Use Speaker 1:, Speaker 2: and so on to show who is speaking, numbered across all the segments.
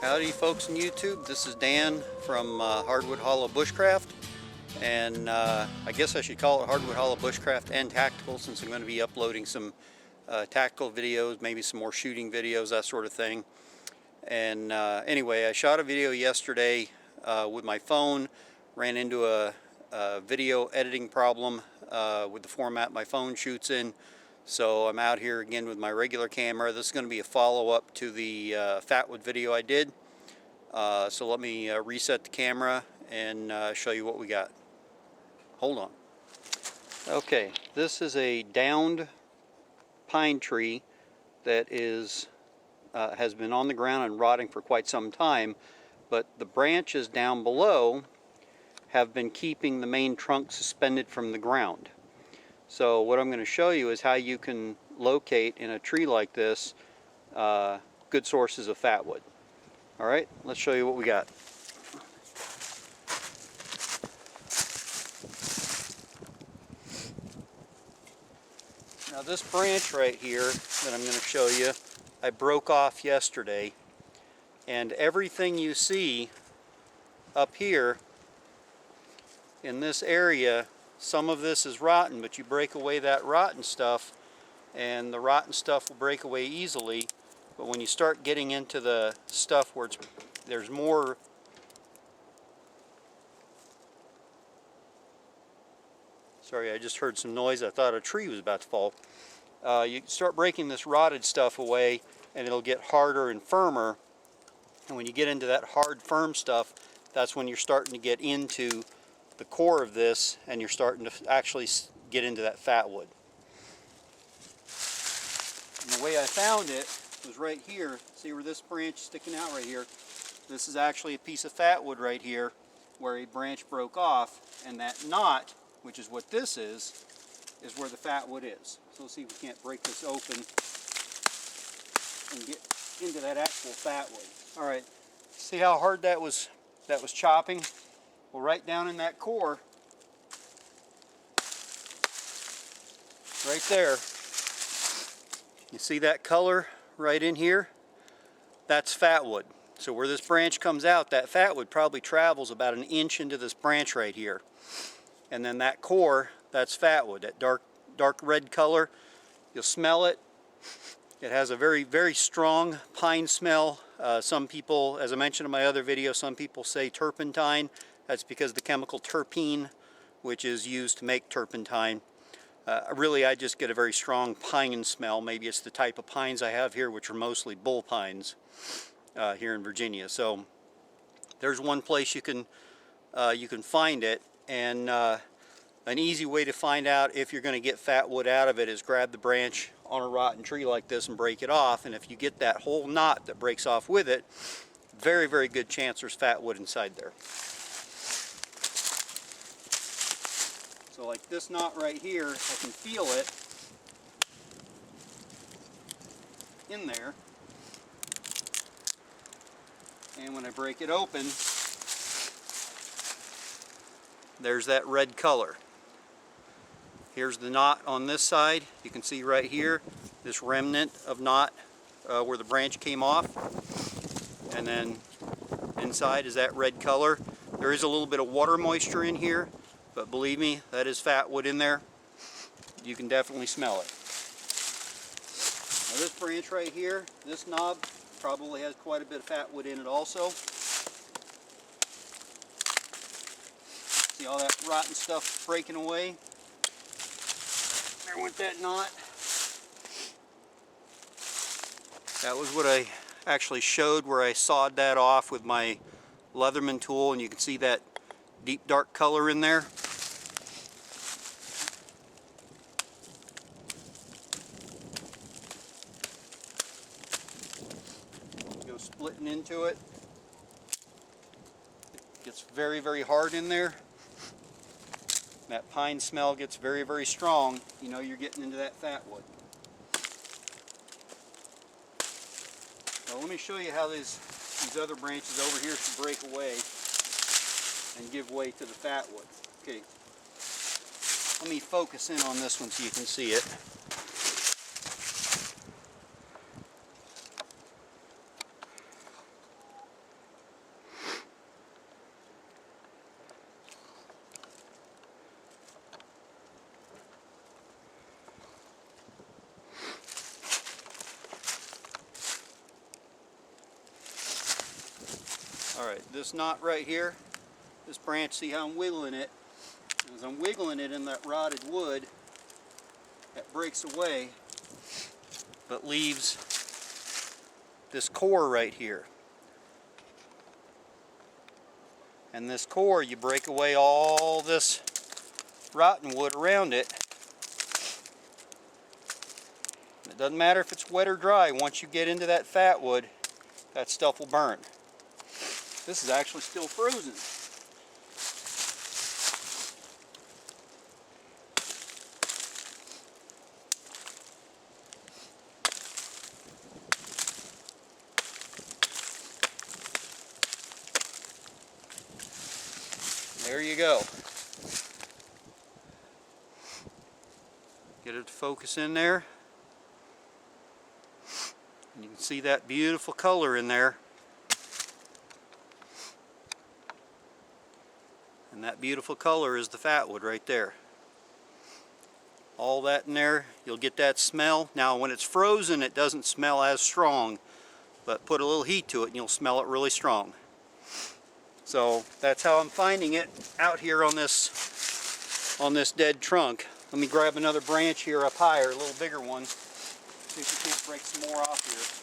Speaker 1: Howdy folks on YouTube, this is Dan from Hardwood Hollow Bushcraft, and I guess I should call it Hardwood Hollow Bushcraft and Tactical, since I'm going to be uploading some tactical videos, maybe some more shooting videos, that sort of thing. And anyway, I shot a video yesterday with my phone, ran into a video editing problem with the format my phone shoots in. So I'm out here again with my regular camera. This is going to be a follow-up to the Fatwood video I did. So let me reset the camera and show you what we got. Hold on. Okay, this is a downed pine tree that is has been on the ground and rotting for quite some time, but the branches down below have been keeping the main trunk suspended from the ground. So what I'm going to show you is how you can locate in a tree like this good sources of fatwood. Alright, let's show you what we got. Now this branch right here that I'm going to show you, I broke off yesterday, and everything you see up here in this area, some of this is rotten, but you break away that rotten stuff and the rotten stuff will break away easily. But when you start getting into the stuff where there's more, sorry, I just heard some noise. I thought a tree was about to fall. You start breaking this rotted stuff away and it'll get harder and firmer. And when you get into that hard, firm stuff, that's when you're starting to get into the core of this, and you're starting to actually get into that fatwood. And the way I found it was right here. See where this branch is sticking out right here? This is actually a piece of fatwood right here where a branch broke off, and that knot, which is what this is where the fatwood is. So let's see if we can't break this open and get into that actual fatwood. All right, see how hard that was chopping? Well, right down in that core, right there, you see that color right in here? That's fatwood. So where this branch comes out, that fatwood probably travels about 1 inch into this branch right here. And then that core, that's fatwood, that dark red color. You'll smell it. It has a very, very strong pine smell. Some people, as I mentioned in my other video, some people say turpentine. That's because of the chemical terpene, which is used to make turpentine. Really, I just get a very strong pine smell. Maybe it's the type of pines I have here, which are mostly bull pines here in Virginia. So there's one place you can find it, and an easy way to find out if you're going to get fatwood out of it is grab the branch on a rotten tree like this and break it off. And if you get that whole knot that breaks off with it, very, very good chance there's fatwood inside there. So like this knot right here, I can feel it in there. And when I break it open, there's that red color. Here's the knot on this side. You can see right here, this remnant of knot where the branch came off. And then inside is that red color. There is a little bit of water moisture in here, but believe me, that is fatwood in there. You can definitely smell it. Now this branch right here, this knob, probably has quite a bit of fatwood in it also. See all that rotten stuff breaking away? There went that knot. That was what I actually showed, where I sawed that off with my Leatherman tool, and you can see that deep dark color in there. Go splitting into it. It gets very, very hard in there. That pine smell gets very, very strong. You know you're getting into that fatwood. So let me show you how these other branches over here should break away and give way to the fatwood. Okay, let me focus in on this one so you can see it. Alright, this knot right here, this branch, see how I'm wiggling it? As I'm wiggling it in that rotted wood, it breaks away, but leaves this core right here. And this core, you break away all this rotten wood around it. It doesn't matter if it's wet or dry, once you get into that fat wood, that stuff will burn. This is actually still frozen. There you go. Get it to focus in there. And you can see that beautiful color in there. And that beautiful color is the fatwood right there. All that in there, you'll get that smell. Now when it's frozen, it doesn't smell as strong, but put a little heat to it and you'll smell it really strong. So that's how I'm finding it out here on this dead trunk. Let me grab another branch here up higher, a little bigger one. See if we can't break some more off here.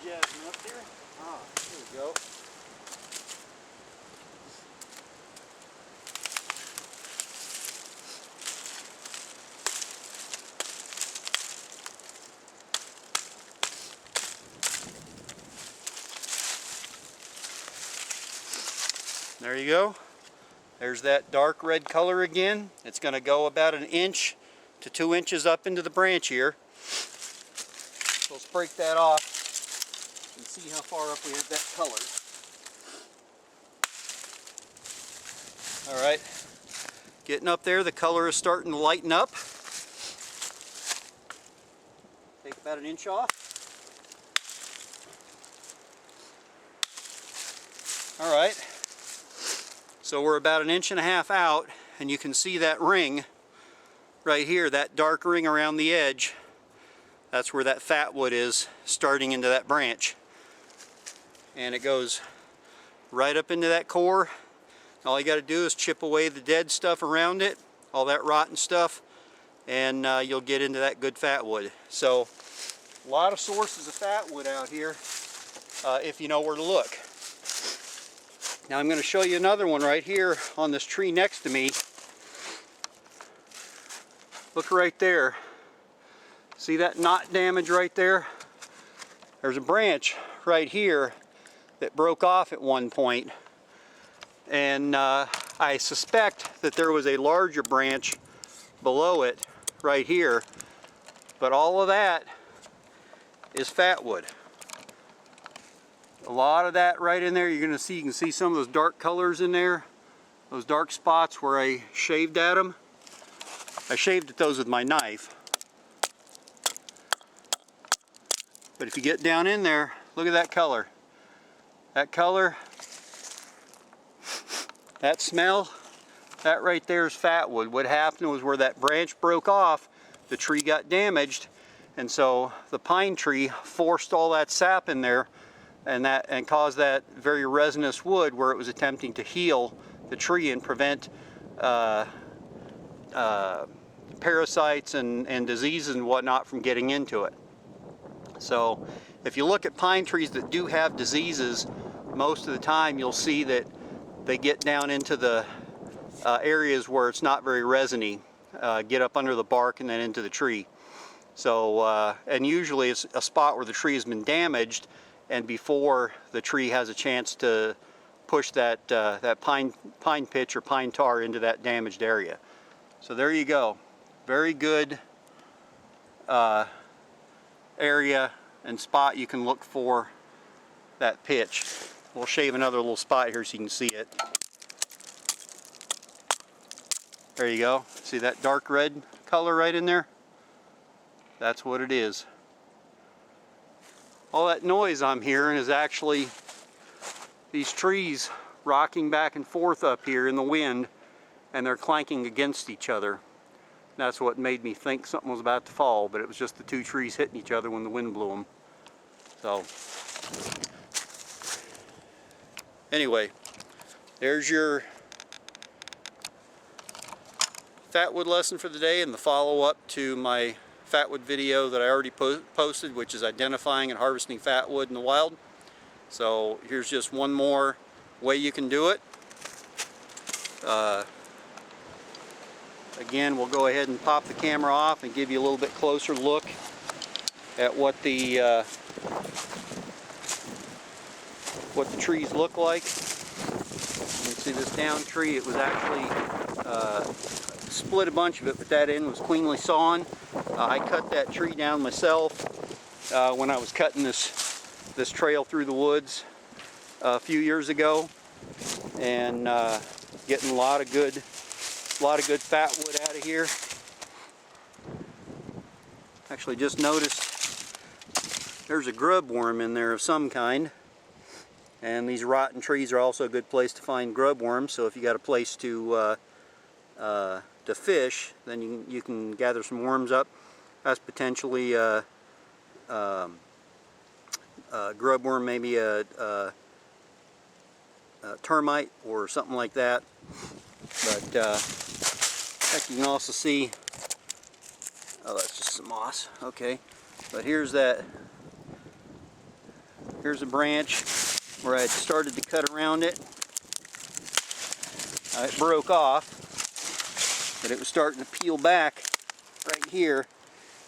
Speaker 1: Jasmine up there. Ah, there we go. There you go. There's that dark red color again. It's going to go about 1 inch to 2 inches up into the branch here. So let's break that off and see how far up we have that color. Alright, getting up there, the color is starting to lighten up. Take about 1 inch off. Alright, so we're about 1.5 inches out, and you can see that ring right here, that dark ring around the edge. That's where that fatwood is starting into that branch. And it goes right up into that core. All you got to do is chip away the dead stuff around it, all that rotten stuff, and you'll get into that good fatwood. So a lot of sources of fatwood out here if you know where to look. Now I'm going to show you another one right here on this tree next to me. Look right there. See that knot damage right there? There's a branch right here that broke off at one point, and I suspect that there was a larger branch below it right here, but all of that is fatwood. A lot of that right in there, you can see some of those dark colors in there, those dark spots where I shaved at them. I shaved at those with my knife. But if you get down in there, look at that color. That color, that smell, that right there is fatwood. What happened was where that branch broke off, the tree got damaged, and so the pine tree forced all that sap in there and caused that very resinous wood where it was attempting to heal the tree and prevent parasites and diseases and whatnot from getting into it. So if you look at pine trees that do have diseases, most of the time you'll see that they get down into the areas where it's not very resiny, get up under the bark and then into the tree. So, and usually it's a spot where the tree has been damaged, and before the tree has a chance to push that, that pine pitch or pine tar into that damaged area. So there you go. Very good area and spot you can look for that pitch. We'll shave another little spot here so you can see it. There you go. See that dark red color right in there? That's what it is. All that noise I'm hearing is actually these trees rocking back and forth up here in the wind, and they're clanking against each other. That's what made me think something was about to fall, but it was just the two trees hitting each other when the wind blew them. So anyway, there's your Fatwood lesson for the day and the follow-up to my Fatwood video that I already posted, which is identifying and harvesting Fatwood in the wild. So here's just one more way you can do it. Again, we'll go ahead and pop the camera off and give you a little bit closer look at what the trees look like. You can see this down tree. It was actually split a bunch of it, but that end was cleanly sawn. I cut that tree down myself when I was cutting this trail through the woods a few years ago, and getting a lot of good Fatwood out of here. Actually, just noticed there's a grub worm in there of some kind, and these rotten trees are also a good place to find grub worms. So if you got a place to fish, then you can gather some worms up. That's potentially a grub worm, maybe a termite or something like that. But you can also see, oh, that's just some moss. Okay, but here's a branch where I had started to cut around it. It broke off, but it was starting to peel back right here,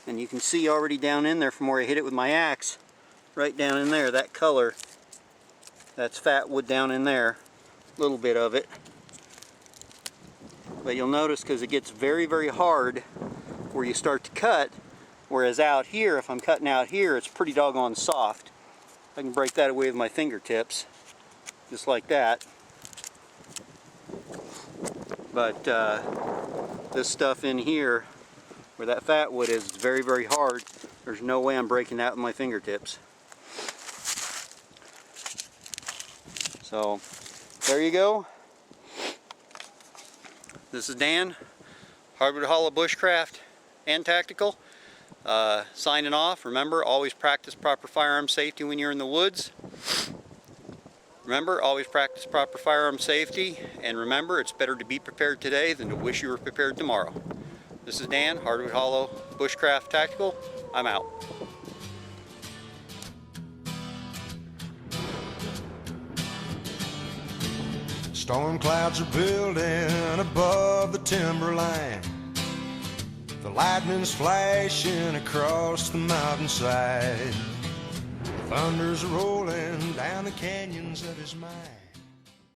Speaker 1: and you can see already down in there from where I hit it with my axe, right down in there, that color, that's Fatwood down in there, a little bit of it. But you'll notice, because it gets very, very hard where you start to cut, whereas out here, if I'm cutting out here, it's pretty doggone soft. I can break that away with my fingertips, just like that. But this stuff in here, where that Fatwood is, very, very hard. There's no way I'm breaking that with my fingertips. So, there you go. This is Dan, Hardwood Hollow Bushcraft and Tactical, signing off. Remember, always practice proper firearm safety when you're in the woods. Remember, always practice proper firearm safety. And remember, it's better to be prepared today than to wish you were prepared tomorrow. This is Dan, Hardwood Hollow Bushcraft Tactical. I'm out.
Speaker 2: Storm clouds are building above the timberline. The lightning's flashing across the mountainside. Thunder's rolling down the canyons of his mind.